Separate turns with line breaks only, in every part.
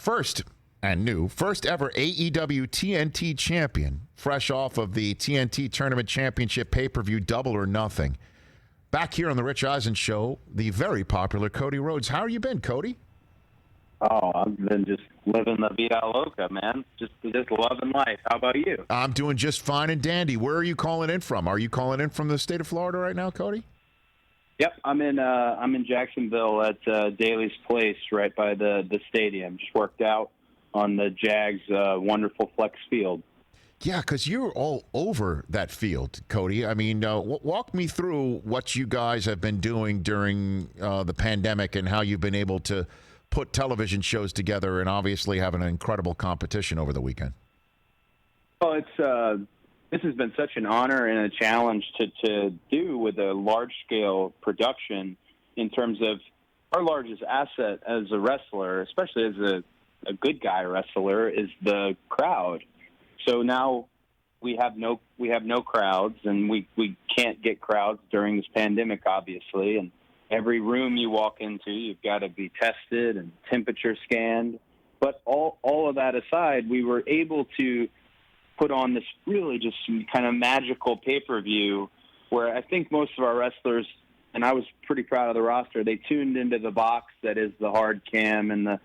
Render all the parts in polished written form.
First ever AEW TNT champion, fresh off of the TNT Tournament Championship pay-per-view Double or Nothing. Back here on the Rich Eisen Show, the very popular Cody Rhodes. How have you been, Cody?
Oh, I've been just living la vida loca, man. Just loving life. How about you?
I'm doing just fine and dandy. Where are you calling in from? Are you calling in from the state of Florida right now, Cody?
Yep, I'm in Jacksonville at Daly's Place, right by the stadium. Just worked out on the Jags' wonderful flex field.
Yeah, because you're all over that field, Cody. I mean, walk me through what you guys have been doing during the pandemic and how you've been able to put television shows together and obviously have an incredible competition over the weekend.
Well, this has been such an honor and a challenge to do with a large-scale production in terms of our largest asset as a wrestler, especially as a good guy wrestler, is the crowd. So now we have no crowds, and we can't get crowds during this pandemic, obviously. And every room you walk into, you've got to be tested and temperature scanned. But all of that aside, we were able to put on this really just kind of magical pay-per-view where I think most of our wrestlers, and I was pretty proud of the roster, they tuned into the box that is the hard cam and the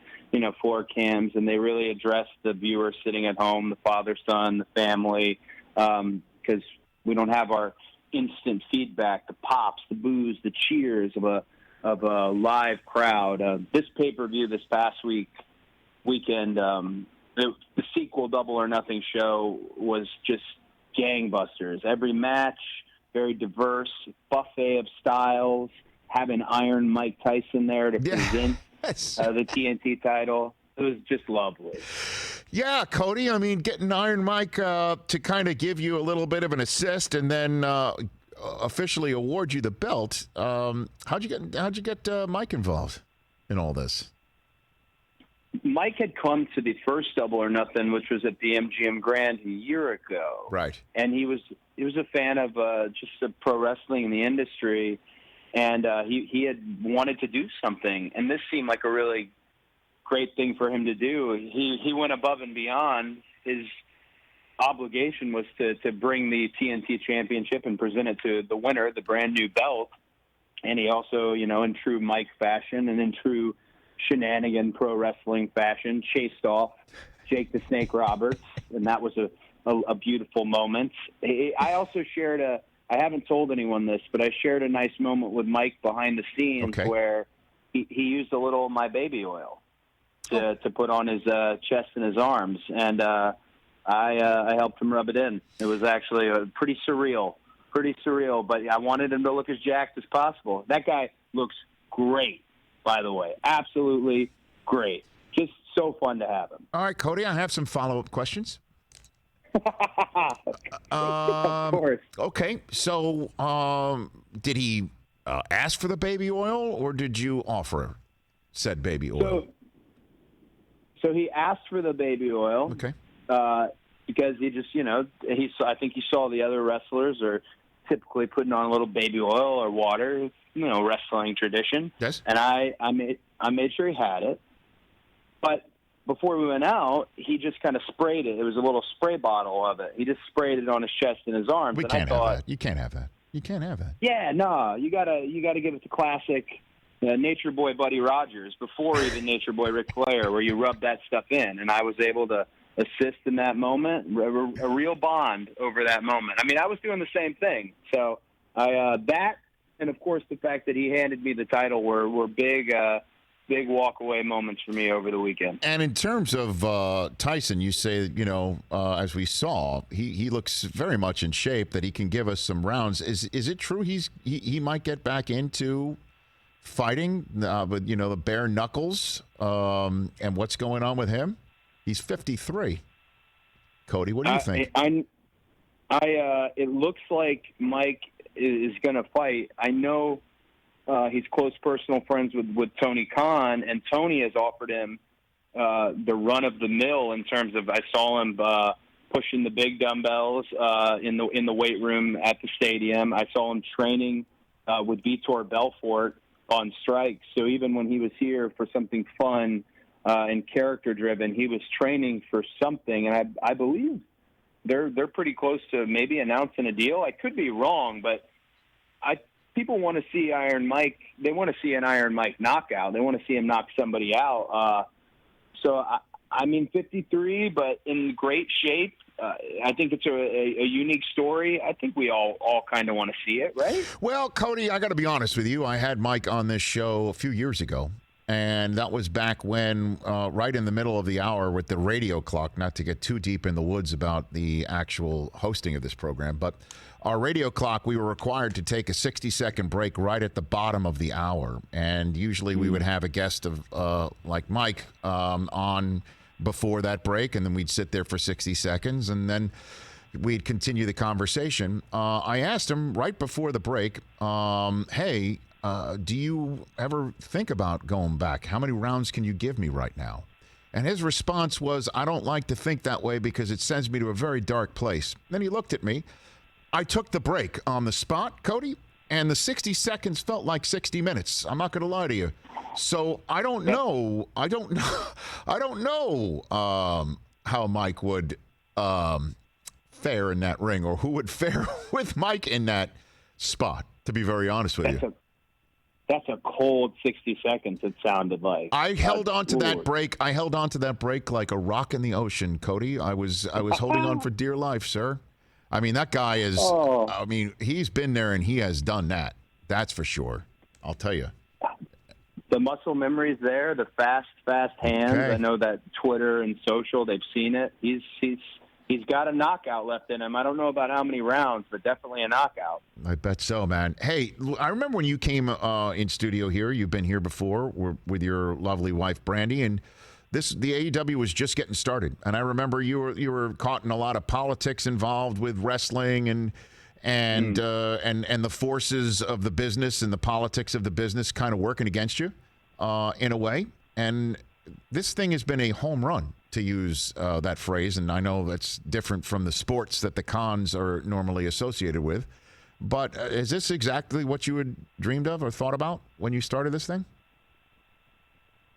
4 cams, and they really addressed the viewer sitting at home, the father, son, the family, because we don't have our instant feedback, the pops, the boos, the cheers of a live crowd. This pay-per-view this past weekend, the sequel Double or Nothing show was just gangbusters. Every match, very diverse, buffet of styles, having Iron Mike Tyson there to present the TNT title. It was just lovely.
Yeah, Cody, I mean, getting Iron Mike to kind of give you a little bit of an assist and then officially award you the belt. How'd you get Mike involved in all this?
Mike had come to the first Double or Nothing, which was at the MGM Grand a year ago.
Right.
And he was a fan of just the pro wrestling in the industry, and he had wanted to do something, and this seemed like a really great thing for him to do. He went above and beyond. His obligation was to bring the TNT Championship and present it to the winner, the brand new belt. And he also, in true Mike fashion and in true shenanigan pro wrestling fashion, chased off Jake the Snake Roberts, and that was a beautiful moment. I also shared I haven't told anyone this, but I shared a nice moment with Mike behind the scenes where he used a little of my baby oil to put on his chest and his arms, and I helped him rub it in. It was actually pretty surreal, but I wanted him to look as jacked as possible. That guy looks great, by the way. Absolutely great. Just so fun to have him.
All right, Cody, I have some follow-up questions.
Of course.
Okay, so did he ask for the baby oil, or did you offer said baby oil?
So he asked for the baby oil.
Okay.
Because he just, I think he saw the other wrestlers are typically putting on a little baby oil or water, wrestling tradition.
Yes.
And I made sure he had it. But before we went out, he just kind of sprayed it. It was a little spray bottle of it. He just sprayed it on his chest and his arms.
We can't have that. You can't have that. You can't have that.
Yeah, no. You gotta give it to classic Nature Boy Buddy Rogers before even Nature Boy Ric Flair, where you rub that stuff in. And I was able to assist in that moment, a real bond over that moment. I mean, I was doing the same thing. So that, and of course the fact that he handed me the title were big walk-away moments for me over the weekend.
And in terms of Tyson, you say, as we saw, he looks very much in shape, that he can give us some rounds. Is it true he might get back into fighting with, the bare knuckles and what's going on with him? He's 53. Cody, what do you think?
It looks like Mike is going to fight. I know he's close personal friends with Tony Khan, and Tony has offered him the run of the mill in terms of, I saw him pushing the big dumbbells in the weight room at the stadium. I saw him training with Vitor Belfort on strike. So even when he was here for something fun, and character driven. He was training for something, and I believe they're pretty close to maybe announcing a deal. I could be wrong, but people want to see Iron Mike. They want to see an Iron Mike knockout. They want to see him knock somebody out. So I mean, 53, but in great shape. I think it's a unique story. I think we all kind of want to see it, right?
Well, Cody, I got to be honest with you. I had Mike on this show a few years ago, and that was back when, right in the middle of the hour with the radio clock, not to get too deep in the woods about the actual hosting of this program, but our radio clock, we were required to take a 60-second break right at the bottom of the hour, and usually we would have a guest of like Mike on before that break, and then we'd sit there for 60 seconds, and then we'd continue the conversation. I asked him right before the break, hey, do you ever think about going back? How many rounds can you give me right now? And his response was, I don't like to think that way because it sends me to a very dark place. Then he looked at me. I took the break on the spot, Cody, and the 60 seconds felt like 60 minutes. I'm not going to lie to you. So I don't know how Mike would fare in that ring, or who would fare with Mike in that spot, to be very honest with you.
That's a cold 60 seconds, it sounded like.
I held on to that break. I held on to that break like a rock in the ocean, Cody. I was holding on for dear life, sir. I mean, that guy is, I mean, he's been there and he has done that. That's for sure. I'll tell you.
The muscle memory's there, the fast hands. Okay. I know that Twitter and social, they've seen it. He's got a knockout left in him. I don't know about how many rounds, but definitely a knockout.
I bet so, man. Hey, I remember when you came in studio here. You've been here before with your lovely wife, Brandy, and the AEW was just getting started. And I remember you were caught in a lot of politics involved with wrestling and the forces of the business and the politics of the business kind of working against you in a way. And this thing has been a home run, to use that phrase. And I know that's different from the sports that the cons are normally associated with. But is this exactly what you had dreamed of or thought about when you started this thing?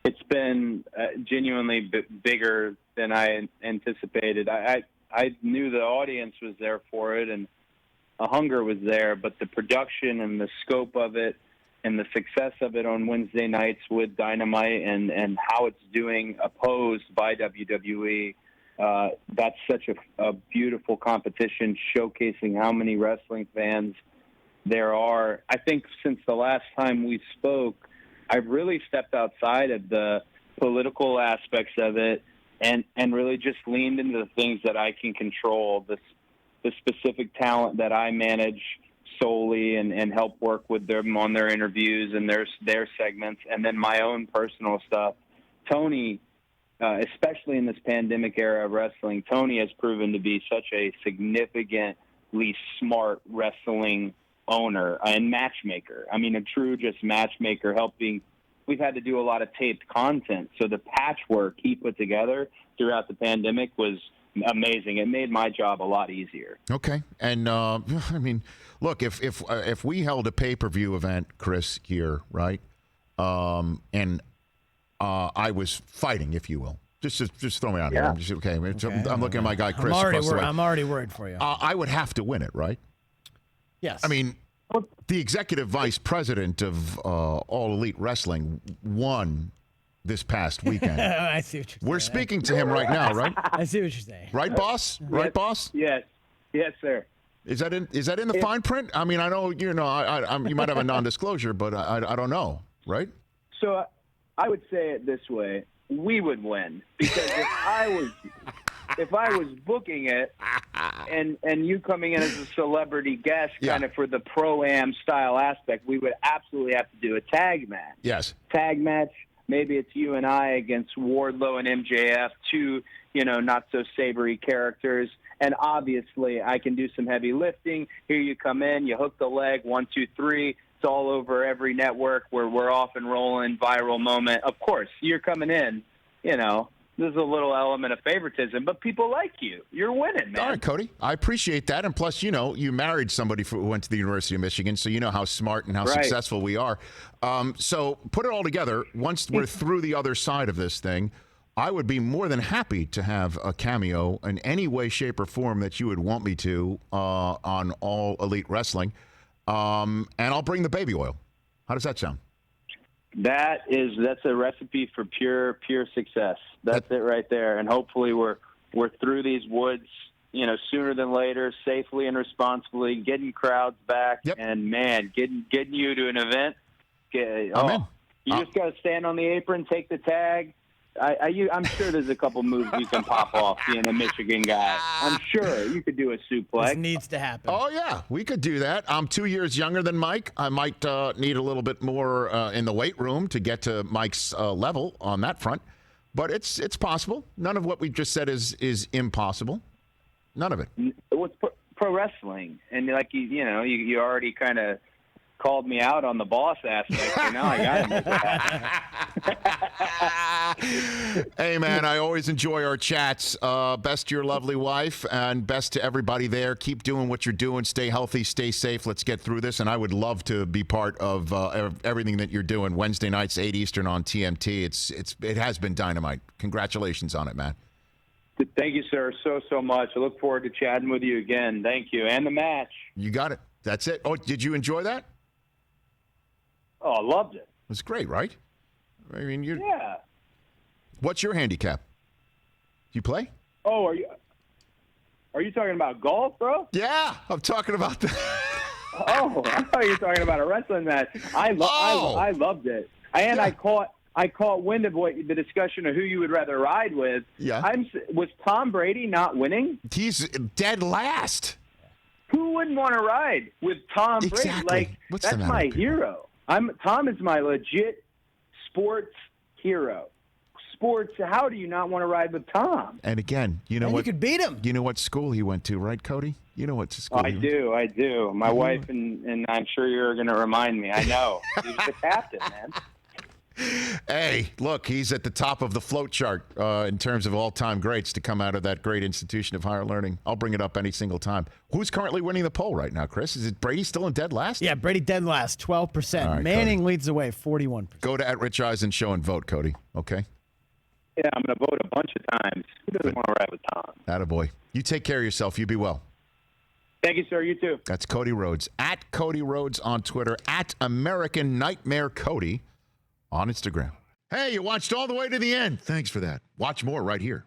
It's been genuinely bigger than I anticipated. I knew the audience was there for it, and a hunger was there, but the production and the scope of it and the success of it on Wednesday nights with Dynamite and how it's doing opposed by WWE, that's such a beautiful competition showcasing how many wrestling fans there are. I think since the last time we spoke, I've really stepped outside of the political aspects of it and really just leaned into the things that I can control, the specific talent that I manage solely and help work with them on their interviews and their segments, and then my own personal stuff. Tony, especially in this pandemic era of wrestling, Tony has proven to be such a significantly smart wrestling owner and matchmaker. I mean, a true just matchmaker, helping. We've had to do a lot of taped content, so the patchwork he put together throughout the pandemic was amazing. It made my job a lot easier.
Okay, and I mean, look, if we held a pay-per-view event, Chris, here, right, and I was fighting, if you will. Just throw me out here. Okay. I'm looking at my guy Chris.
I'm already worried for you.
I would have to win it, right?
Yes.
I mean, the executive vice president of All Elite Wrestling won this past weekend.
I see what you're saying.
We're speaking to him right now, right?
I see what you're saying.
Right, boss? Right, boss?
Yes, sir.
Is that in the fine print? I mean, I know you might have a non-disclosure, but I don't know, right?
So I would say it this way: we would win, because if I was booking it and you coming in as a celebrity guest, kind of for the pro-am style aspect, we would absolutely have to do a tag match.
Yes.
Tag match. Maybe it's you and I against Wardlow and MJF, two, not so savory characters. And obviously I can do some heavy lifting. Here you come in, you hook the leg, 1, 2, 3. It's all over every network where we're off and rolling, viral moment. Of course, you're coming in, there's a little element of favoritism, but people like you. You're winning, man.
All right, Cody. I appreciate that. And plus, you married somebody who went to the University of Michigan, so you know how smart and how successful we are. So put it all together. Once we're through the other side of this thing, I would be more than happy to have a cameo in any way, shape, or form that you would want me to on All Elite Wrestling. And I'll bring the baby oil. How does that sound?
That's a recipe for pure success. That's it right there. And hopefully we're through these woods, sooner than later, safely and responsibly, getting crowds back.
Yep.
And man, getting you to an event.
I'm in.
You just got to stand on the apron, take the tag. I'm sure there's a couple moves you can pop off being a Michigan guy. I'm sure you could do a suplex.
This needs to happen.
Oh, yeah, we could do that. I'm 2 years younger than Mike. I might need a little bit more in the weight room to get to Mike's level on that front. But it's possible. None of what we just said is impossible. None of it.
What's pro wrestling? And like you already kind of called me out on the boss aspect, so now I got to make it happen.
Hey, man, I always enjoy our chats. Best to your lovely wife and best to everybody there. Keep doing what you're doing. Stay healthy, stay safe. Let's get through this. And I would love to be part of everything that you're doing. Wednesday nights, 8 Eastern on TMT. It has been dynamite. Congratulations on it, man.
Thank you, sir, so much. I look forward to chatting with you again. Thank you. And the match.
You got it. That's it. Oh, did you enjoy that?
Oh, I loved it.
It was great, right? I mean,
yeah.
What's your handicap? You play?
Oh, are you talking about golf, bro?
Yeah, I'm talking about that.
Oh, I thought you were talking about a wrestling match. I loved it, and yeah. I caught wind of the discussion of who you would rather ride with.
Yeah.
Was Tom Brady not winning?
He's dead last.
Who wouldn't want to ride with Tom Brady?
Exactly.
That's my hero. Tom is my legit sports hero. Sports. How do you not want to ride with Tom?
And again, you know what?
You could beat him.
You know what school he went to, right, Cody? You know what school?
I do. My wife and I'm sure you're going to remind me. I know. He was the captain, man.
Hey, look, he's at the top of the float chart in terms of all-time greats to come out of that great institution of higher learning. I'll bring it up any single time. Who's currently winning the poll right now, Chris? Is it Brady still in dead last?
Yeah, Brady dead last, 12%.
Right,
Manning
Cody
leads the way, 41%.
Go to @Rich Eisen Show and vote, Cody. Okay?
Yeah, I'm going to vote a bunch of times. Who doesn't want to ride with Tom?
Attaboy. You take care of yourself. You be well.
Thank you, sir. You too.
That's Cody Rhodes. @Cody Rhodes on Twitter. @American Nightmare Cody on Instagram. Hey, you watched all the way to the end. Thanks for that. Watch more right here.